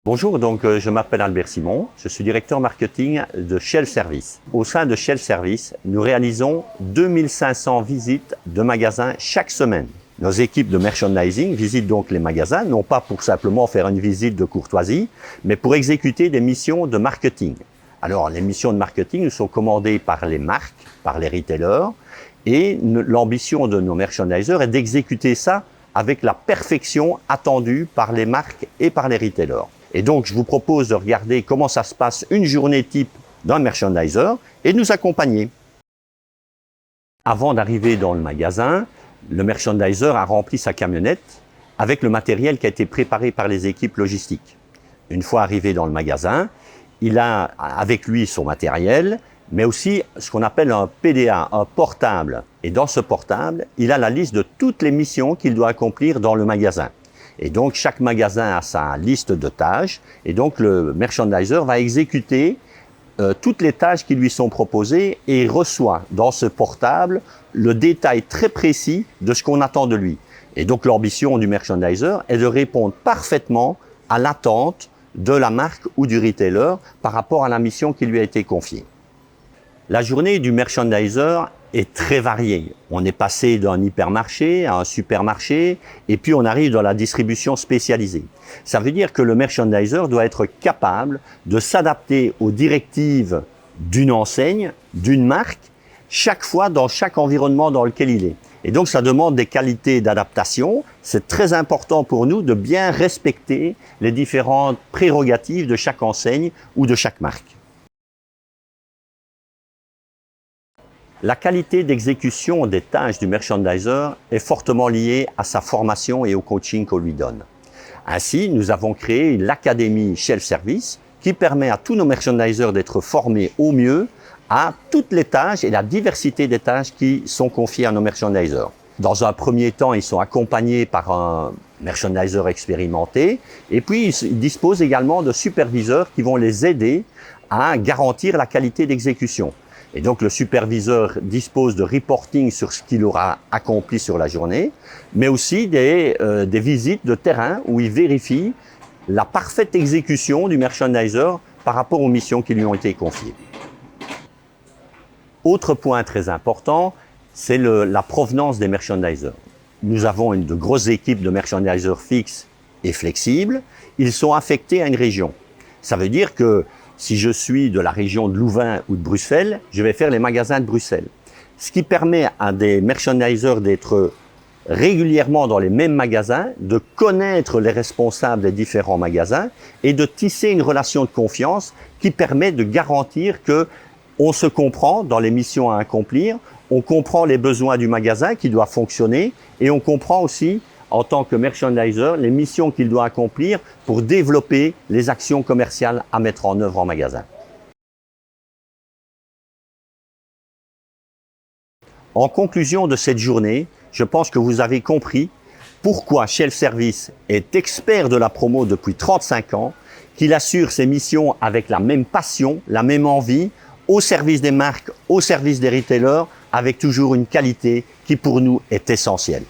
Bonjour, je m'appelle Albert Simon, je suis directeur marketing de Shell Service. Au sein de Shell Service, nous réalisons 2500 visites de magasins chaque semaine. Nos équipes de merchandising visitent donc les magasins, non pas pour simplement faire une visite de courtoisie, mais pour exécuter des missions de marketing. Alors, les missions de marketing nous sont commandées par les marques, par les retailers, et l'ambition de nos merchandisers est d'exécuter ça avec la perfection attendue par les marques et par les retailers. Et donc, je vous propose de regarder comment ça se passe une journée type d'un merchandiser et de nous accompagner. Avant d'arriver dans le magasin, le merchandiser a rempli sa camionnette avec le matériel qui a été préparé par les équipes logistiques. Une fois arrivé dans le magasin, il a avec lui son matériel, mais aussi ce qu'on appelle un PDA, un portable. Et dans ce portable, il a la liste de toutes les missions qu'il doit accomplir dans le magasin. Et donc, chaque magasin a sa liste de tâches. Et donc, le merchandiser va exécuter toutes les tâches qui lui sont proposées et il reçoit dans ce portable le détail très précis de ce qu'on attend de lui. Et donc, l'ambition du merchandiser est de répondre parfaitement à l'attente de la marque ou du retailer par rapport à la mission qui lui a été confiée. La journée du merchandiser est très variée. On est passé d'un hypermarché à un supermarché et puis on arrive dans la distribution spécialisée. Ça veut dire que le merchandiser doit être capable de s'adapter aux directives d'une enseigne, d'une marque, chaque fois dans chaque environnement dans lequel il est. Et donc ça demande des qualités d'adaptation. C'est très important pour nous de bien respecter les différentes prérogatives de chaque enseigne ou de chaque marque. La qualité d'exécution des tâches du merchandiser est fortement liée à sa formation et au coaching qu'on lui donne. Ainsi, nous avons créé l'Académie Shell Service qui permet à tous nos merchandisers d'être formés au mieux à toutes les tâches et la diversité des tâches qui sont confiées à nos merchandisers. Dans un premier temps, ils sont accompagnés par un merchandiser expérimenté et puis ils disposent également de superviseurs qui vont les aider à garantir la qualité d'exécution. Et donc, le superviseur dispose de reporting sur ce qu'il aura accompli sur la journée, mais aussi des visites de terrain où il vérifie la parfaite exécution du merchandiser par rapport aux missions qui lui ont été confiées. Autre point très important, c'est la provenance des merchandisers. Nous avons de grosses équipes de merchandisers fixes et flexibles. Ils sont affectés à une région. Ça veut dire que si je suis de la région de Louvain ou de Bruxelles, je vais faire les magasins de Bruxelles. Ce qui permet à des merchandisers d'être régulièrement dans les mêmes magasins, de connaître les responsables des différents magasins et de tisser une relation de confiance qui permet de garantir que on se comprend dans les missions à accomplir, on comprend les besoins du magasin qui doit fonctionner et on comprend aussi en tant que merchandiser, les missions qu'il doit accomplir pour développer les actions commerciales à mettre en œuvre en magasin. En conclusion de cette journée, je pense que vous avez compris pourquoi Shell Service est expert de la promo depuis 35 ans, qu'il assure ses missions avec la même passion, la même envie, au service des marques, au service des retailers, avec toujours une qualité qui pour nous est essentielle.